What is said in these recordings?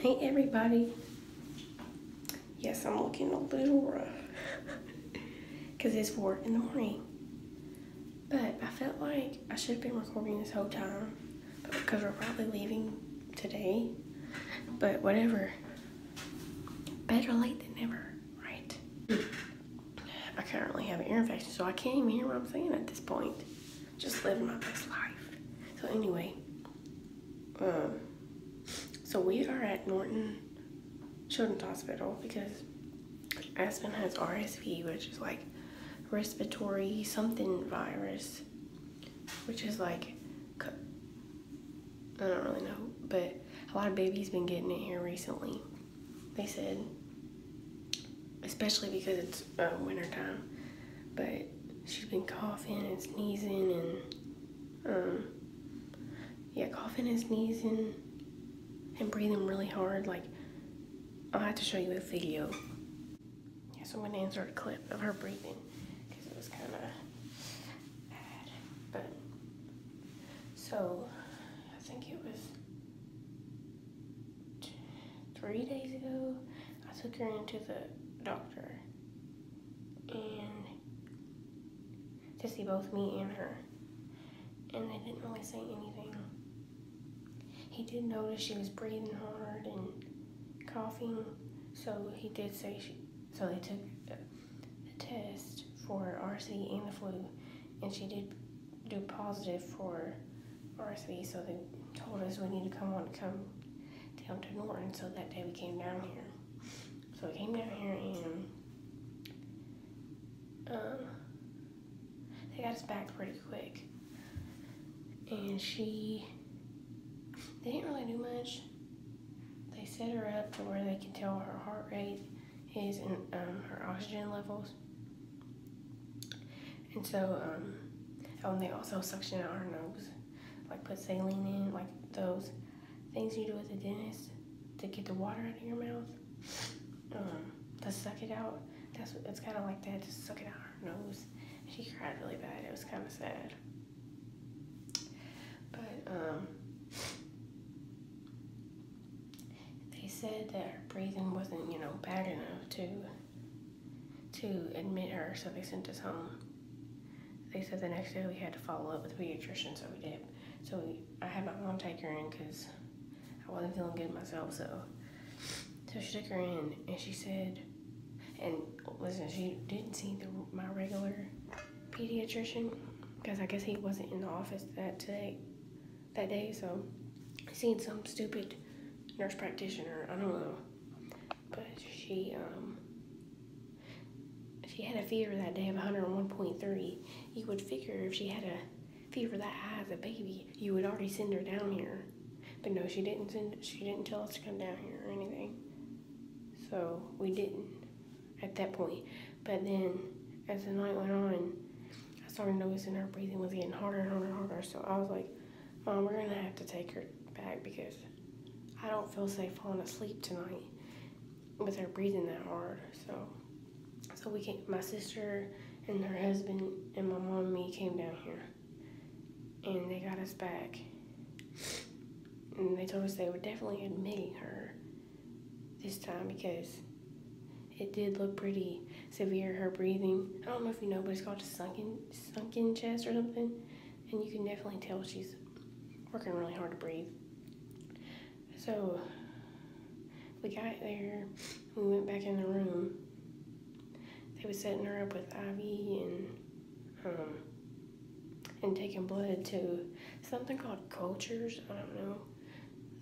Hey everybody. Yes, I'm looking a little rough because it's 4 in the morning. But I felt like I should have been recording this whole time, but because we're probably leaving today. But whatever. Better late than never, right? I currently have an ear infection, so I can't even hear what I'm saying at this point. Just living my best life. So anyway, so we are at Norton Children's Hospital because Aspen has RSV, which is like respiratory something virus, which is like, I don't really know, but a lot of babies been getting it here recently. They said, especially because it's winter time, but she's been coughing and sneezing and coughing and sneezing and breathing really hard. Like, I'll have to show you a video. Yeah, so I'm gonna insert a clip of her breathing because it was kind of bad. But so I think it was 3 days ago. I took her into the doctor and to see both me and her, and they didn't really say anything. He did notice she was breathing hard and coughing, so he did say so they took a test for RSV and the flu, and she did do positive for RSV, so they told us we need to come down to Norton. So that day we came down here. So we came down here and they got us back pretty quick. And they didn't really do much. They set her up to where they can tell her heart rate is and her oxygen levels. And so, and they also suction out her nose, like put saline in, like those things you do at the dentist to get the water out of your mouth, to suck it out. It's kind of like that, to suck it out her nose. She cried really bad. It was kind of sad. But they said that her breathing wasn't, bad enough to admit her, so they sent us home. They said the next day we had to follow up with the pediatrician, so we did. So I had my mom take her in because I wasn't feeling good myself, so she took her in, and she said, and listen, she didn't see my regular pediatrician because I guess he wasn't in the office that day, so I seen some stupid nurse practitioner, I don't know, but she had a fever that day of 101.3. You would figure if she had a fever that high as a baby, you would already send her down here. But no, she didn't tell us to come down here or anything. So we didn't at that point. But then as the night went on, I started noticing her breathing was getting harder and harder and harder. So I was like, Mom, we're gonna have to take her back because I don't feel safe falling asleep tonight with her breathing that hard. So my sister and her husband and my mom and me came down here, and they got us back. And they told us they were definitely admitting her this time because it did look pretty severe, her breathing. I don't know if you know, but it's called a sunken chest or something. And you can definitely tell she's working really hard to breathe. So we got there, we went back in the room. They were setting her up with IV and taking blood to something called cultures, I don't know.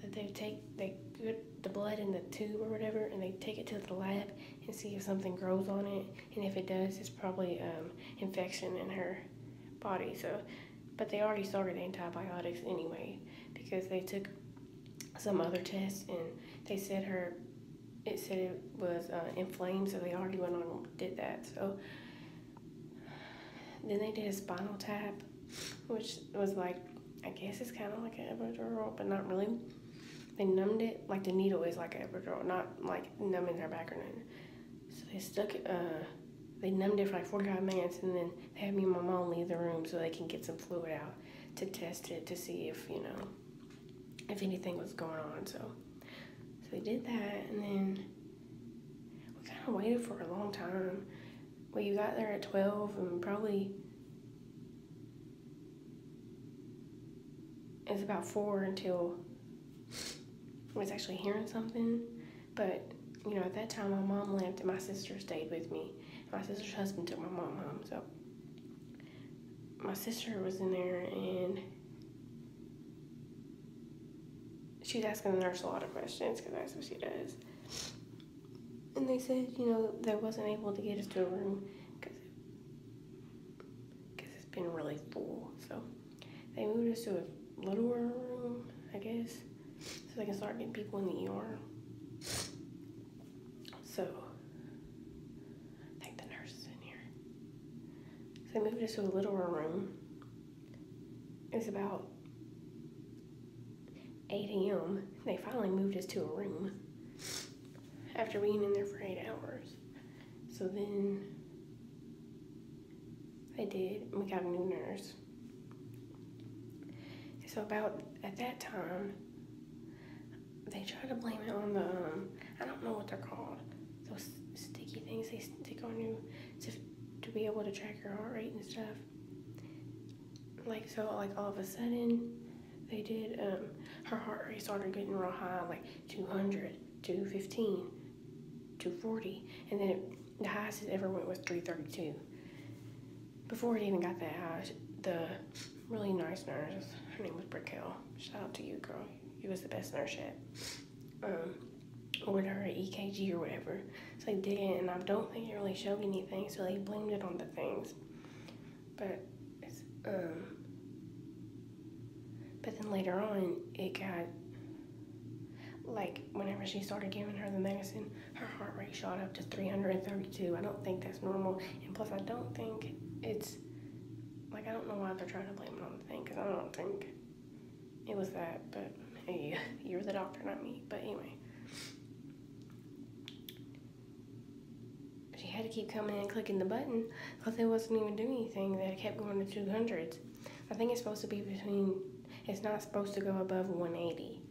That they put the blood in the tube or whatever, and they take it to the lab and see if something grows on it, and if it does, it's probably infection in her body. So, but they already started antibiotics anyway because they took some other tests and they said it was inflamed, so they already went on and did that. So then they did a spinal tap, which was like, I guess it's kind of like an epidural, but not really. They numbed it, like the needle is like an epidural, not like numbing her back or nothing. So they stuck it, they numbed it for like 45 minutes, and then they had me and my mom leave the room so they can get some fluid out to test it to see if, if anything was going on. So So we did that, and then we kind of waited for a long time. We got there at 12, and probably it's about 4 until I was actually hearing something. But, you know, at that time, my mom left, and my sister stayed with me. My sister's husband took my mom home, so my sister was in there, and she's asking the nurse a lot of questions, because that's what she does. And they said, you know, they wasn't able to get us to a room because it's been really full. So they moved us to a littler room, I guess, so they can start getting people in the ER. So I think the nurse is in here. So they moved us to a littler room. It's about 8 a.m. They finally moved us to a room after being in there for 8 hours. So then they did, we got a new nurse. So about at that time, they tried to blame it on the, I don't know what they're called, those sticky things they stick on you to be able to track your heart rate and stuff. Like, so like all of a sudden, they did, her heart rate started getting real high, like 200, 215, 240, and then the highest it ever went was 332. Before it even got that high, the really nice nurse, her name was Brickell, shout out to you, girl, you was the best nurse yet, with her EKG or whatever, so they did it, and I don't think it really showed anything, so they blamed it on the things, but it's, but then later on, it got, like, whenever she started giving her the medicine, her heart rate shot up to 332. I don't think that's normal. And plus, I don't think it's, like, I don't know why they're trying to blame it on the thing, because I don't think it was that. But, hey, you're the doctor, not me. But anyway. She had to keep coming in and clicking the button, because it wasn't even doing anything. That it kept going to 200s. I think it's supposed to be between, it's not supposed to go above 180.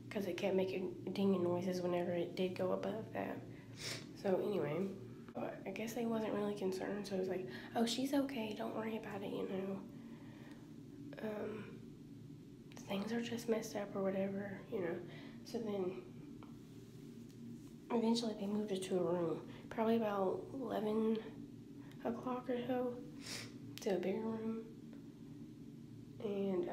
Because it kept making dinging noises whenever it did go above that. So anyway, I guess they wasn't really concerned. So it was like, oh, she's okay. Don't worry about it, you know. Things are just messed up or whatever, you know. So then, eventually they moved us to a room. Probably about 11 o'clock or so. To a bigger room. And,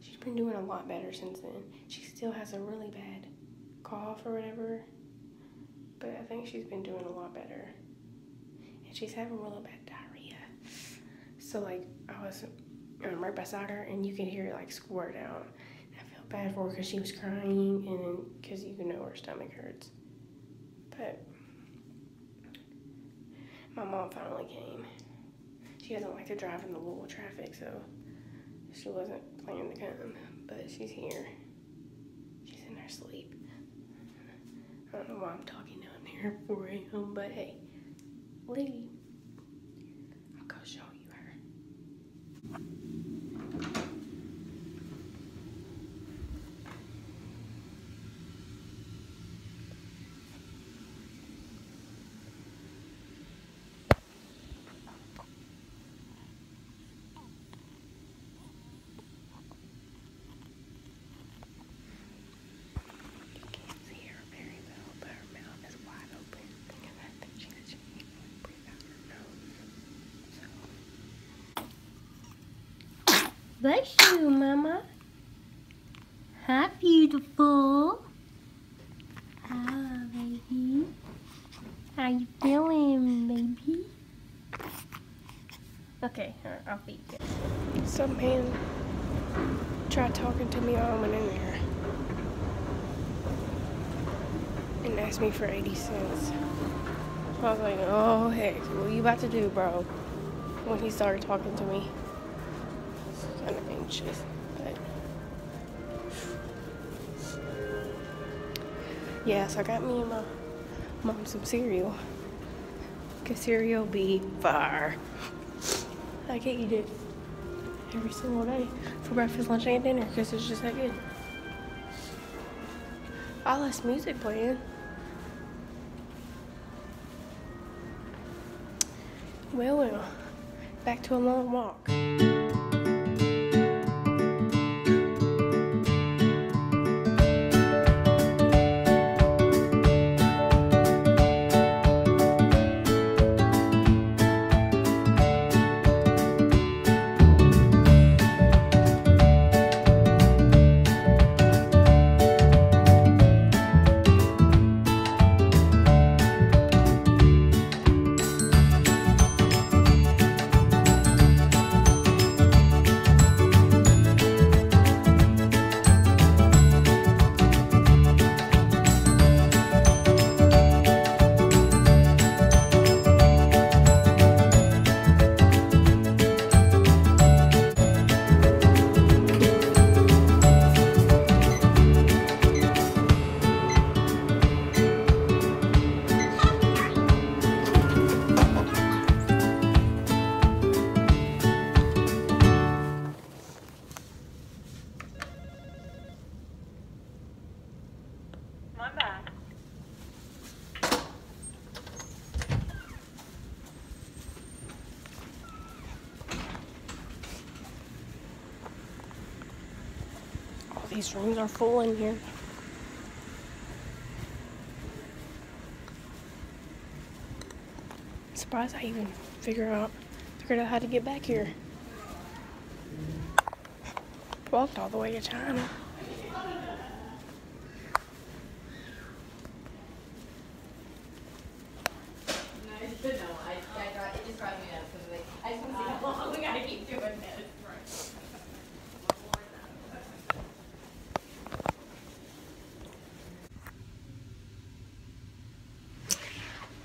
she's been doing a lot better since then. She still has a really bad cough or whatever, but I think she's been doing a lot better. And she's having really bad diarrhea. So like, I was right beside her, and you could hear it like squirt out. And I felt bad for her because she was crying, and then because you can know her stomach hurts. But my mom finally came. She doesn't like to drive in the Louisville traffic, so she wasn't planning to come, but she's here. She's in her sleep. I don't know why I'm talking down here at 4 a.m., but hey, lady, I'll go show you her. Bless you, Mama. Hi, beautiful. Ah, baby. How you feeling, baby? Okay, I'll feed you. Some man tried talking to me while I went in there and asked me for 80 cents. So I was like, oh, heck, what you about to do, bro? When he started talking to me. Kind of anxious, but yeah, so I got me and my mom some cereal, because cereal be fire. I can eat it every single day for breakfast, lunch, and dinner, because it's just that good. all this music playing. Well, back to a long walk. These rooms are full in here. Surprised I even figured out how to get back here. Walked all the way to China.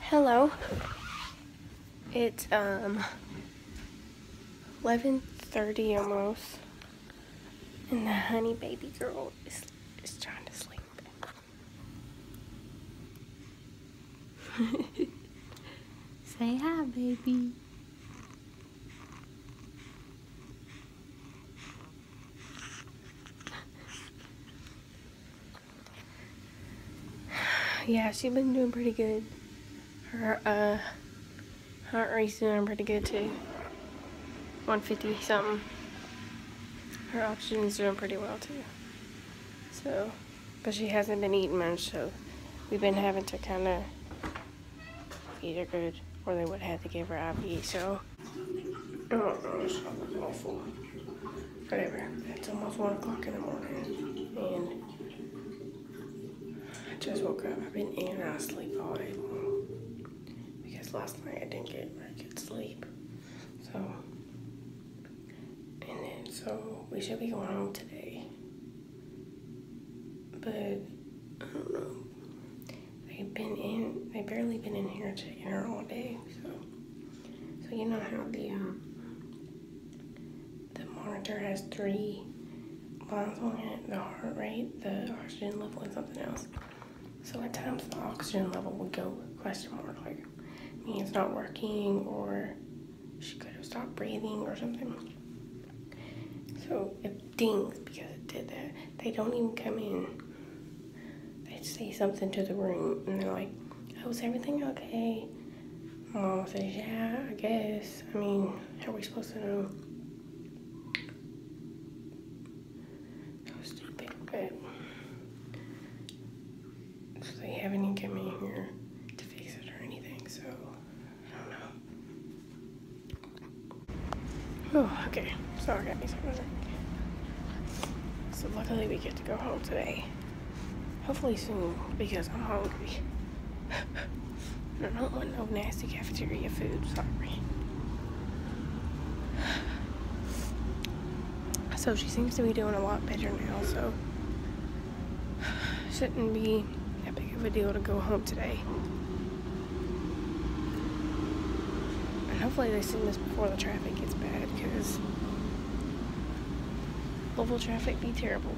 Hello. It's 11:30 almost, and the honey baby girl is trying to sleep. Say hi, baby. Yeah, she's been doing pretty good. Her heart rate's doing pretty good too. 150 something. Her oxygen's doing pretty well too. So, but she hasn't been eating much, so we've been having to kind of feed her good, or they would have to give her IV. So, oh gosh, that was awful. Whatever. It's almost 1 o'clock in the morning, and I just woke up. I've been in and out of sleep all day long. Last night I didn't get very good sleep, so we should be going home today, but I don't know, they've barely been in here checking her all day, so you know how the monitor has 3 lines on it: the heart rate, the oxygen level, and something else. So at times the oxygen level would go question mark, like it's not working, or she could have stopped breathing or something. So it dings because it did that. They don't even come in. They say something to the room and they're like, "Oh, is everything okay?" Mom says, "Yeah, I guess. I mean, how are we supposed to know?" So stupid, but so they haven't even come in here to fix it or anything, so oh, okay. So I got me something to drink. So luckily we get to go home today. Hopefully soon, because I'm hungry. I don't want no nasty cafeteria food, sorry. So she seems to be doing a lot better now, so shouldn't be that big of a deal to go home today. Hopefully they send this before the traffic gets bad, because Louisville traffic be terrible.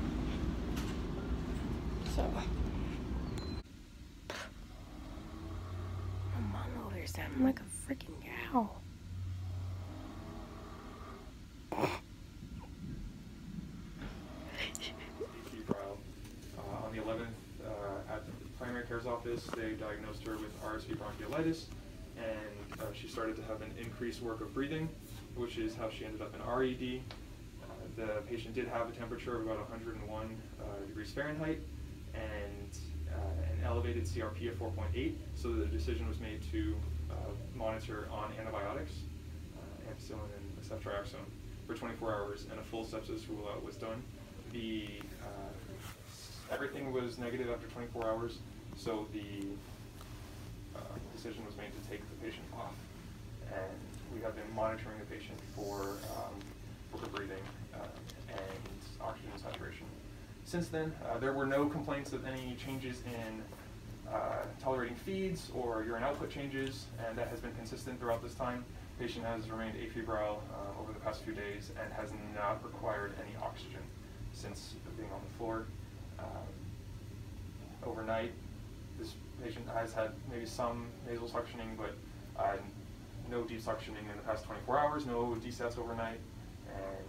So, my mom over here sounding like a freaking cow. On the 11th, doctor's office. They diagnosed her with RSV bronchiolitis, and she started to have an increased work of breathing, which is how she ended up in RED. The patient did have a temperature of about 101 degrees Fahrenheit and an elevated CRP of 4.8, so the decision was made to monitor on antibiotics, ampicillin and ceftriaxone, for 24 hours, and a full sepsis rule-out was done. Everything was negative after 24 hours, so the decision was made to take the patient off, and we have been monitoring the patient for her breathing and oxygen saturation. Since then, there were no complaints of any changes in tolerating feeds or urine output changes, and that has been consistent throughout this time. The patient has remained afebrile over the past few days and has not required any oxygen since being on the floor. Overnight, this patient has had maybe some nasal suctioning, but no deep suctioning in the past 24 hours, no DSATs overnight, and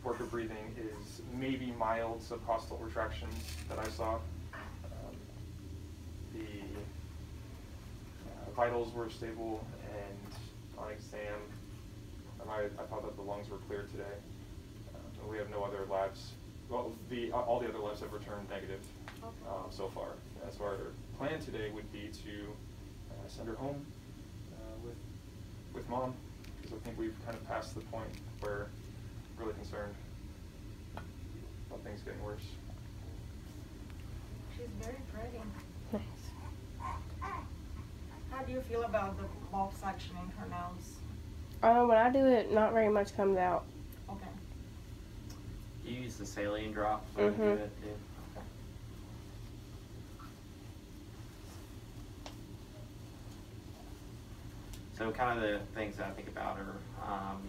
work of breathing is maybe mild subcostal retractions that I saw. The vitals were stable, and on exam, I thought that the lungs were clear today. We have no other labs. Well, all the other labs have returned negative so far. So our plan today would be to send her home with mom, because I think we've kind of passed the point where we're really concerned about things getting worse. She's very pretty. Nice. How do you feel about the bulk suctioning her nose? When I do it, not very much comes out. Okay. You use the saline drop when you do it too? Okay. So kind of the things that I think about are,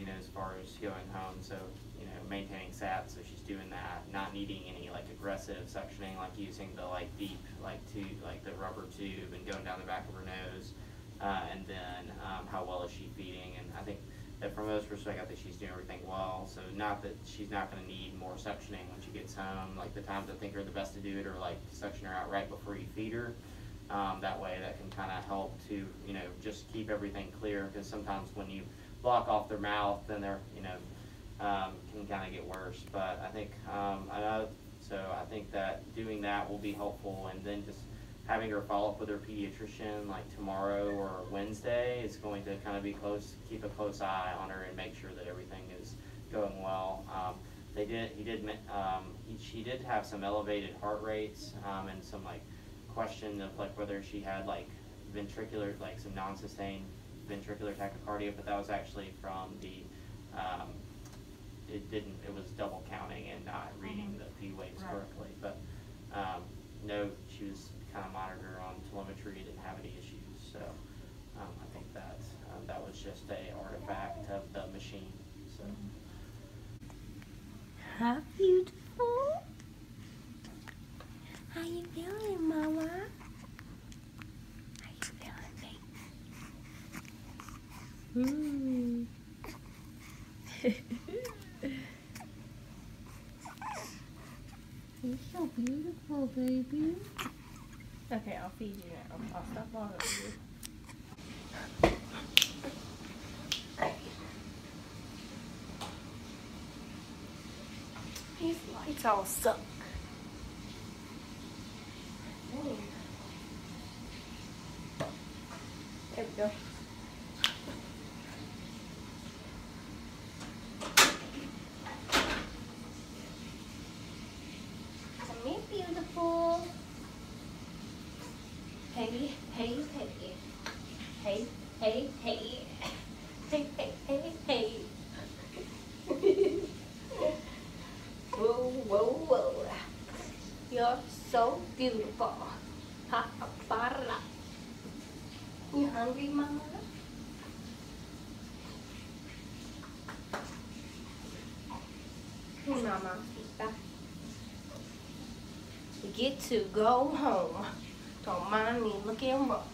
you know, as far as going home, so, you know, maintaining SAT, so she's doing that, not needing any like aggressive suctioning, like using the like deep, like tube, like the rubber tube and going down the back of her nose, and then how well is she feeding, and I think that from most perspective, I think she's doing everything well, so not that she's not going to need more suctioning when she gets home. Like the times I think are the best to do it are like suction her out right before you feed her. That way that can kind of help to, you know, just keep everything clear, because sometimes when you block off their mouth, then they're, you know, can kind of get worse. But I think, so I think that doing that will be helpful, and then just having her follow up with her pediatrician like tomorrow or Wednesday is going to kind of be keep a close eye on her and make sure that everything is going well. She did have some elevated heart rates, and some like question of like whether she had like ventricular, like some non-sustained ventricular tachycardia, but that was actually from the, it was double counting and not reading the P waves correctly. But no, she was kind of monitored on telemetry, didn't have any issues. So I think that that was just a artifact of the machine. So. How beautiful. How you feeling, Mama? How you feeling, baby? You're so beautiful, baby. Okay, I'll feed you now. I'll stop bothering you. These lights all suck. There we go. Come here, beautiful. Hey, hey, hey. Hey, hey, hey. Hey, hey, hey, hey. Whoa, whoa, whoa. You're so beautiful. Ha, para. You hungry, Mama? Mama, we get to go home. Don't mind me looking rough,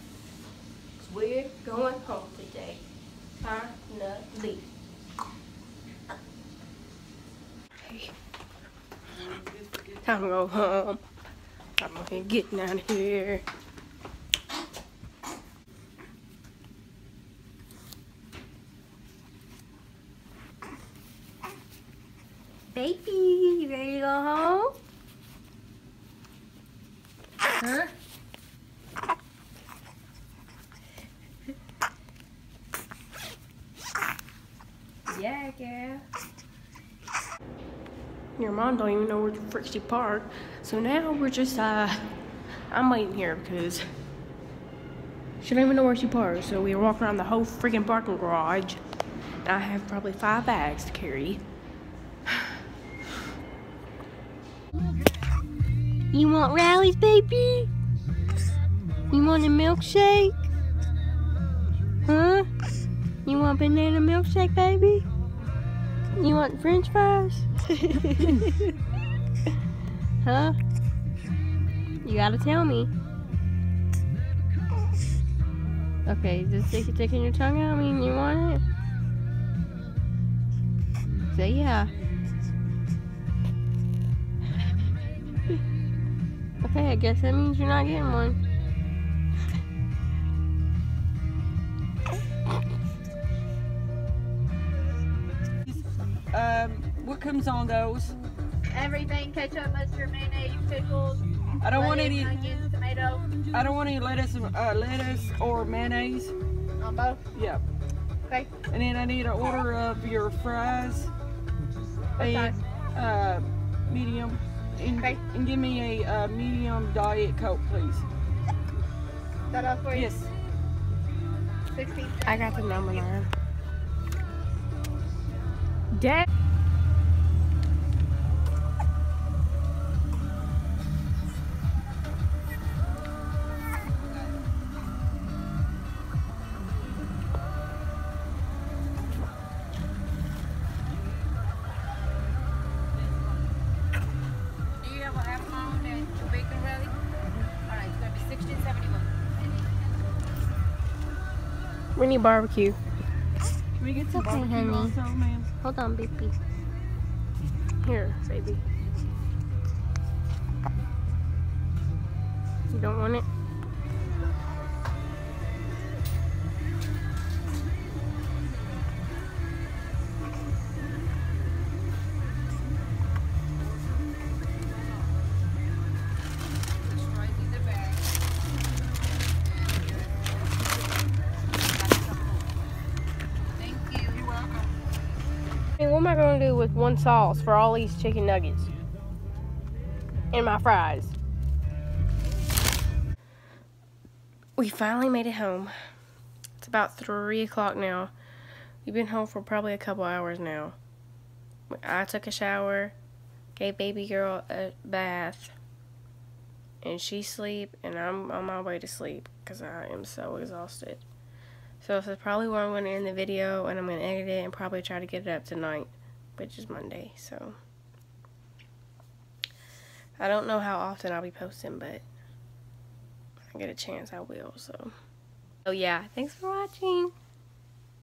'cause we're going home today. Finally. Hey. Time to go home. I'm getting out of here. Baby, you ready to go home? Huh? Yeah, girl. Your mom don't even know where the frick she parked. So now we're just, I'm waiting here because she don't even know where she parked. So we walk around the whole freaking parking garage. And I have probably 5 bags to carry. You want rallies, baby? You want a milkshake? Huh? You want banana milkshake, baby? You want french fries? Huh? You gotta tell me. Okay, just sticking your tongue out. I mean, you want it? Say yeah. Okay, I guess that means you're not getting one. What comes on those? Everything, ketchup, mustard, mayonnaise, pickles. I don't want lettuce, any. onions, tomato. I don't want any lettuce or mayonnaise. On both. Yeah. Okay. And then I need an order of your fries. Okay. Medium. And, Okay. and give me a medium diet Coke, please. Is that all for you? Yes. 16. I got the number 9. Dad. Do you have an apple and bacon ready? Alright, it's gonna be 1671. We need barbecue. Can we get some Okay, barbecue honey. also, ma'am? Hold on, baby. Here, baby. You don't want it? Right in the bag. Thank you. You're welcome. I mean, what am I going to do with one sauce for all these chicken nuggets? And my fries. We finally made it home. It's about 3 o'clock now. We've been home for probably a couple hours now. I took a shower, gave baby girl a bath, and she sleep, and I'm on my way to sleep because I am so exhausted. So this is probably where I'm going to end the video, and I'm going to edit it and probably try to get it up tonight, which is Monday. So I don't know how often I'll be posting, but if I get a chance, I will. So yeah, thanks for watching.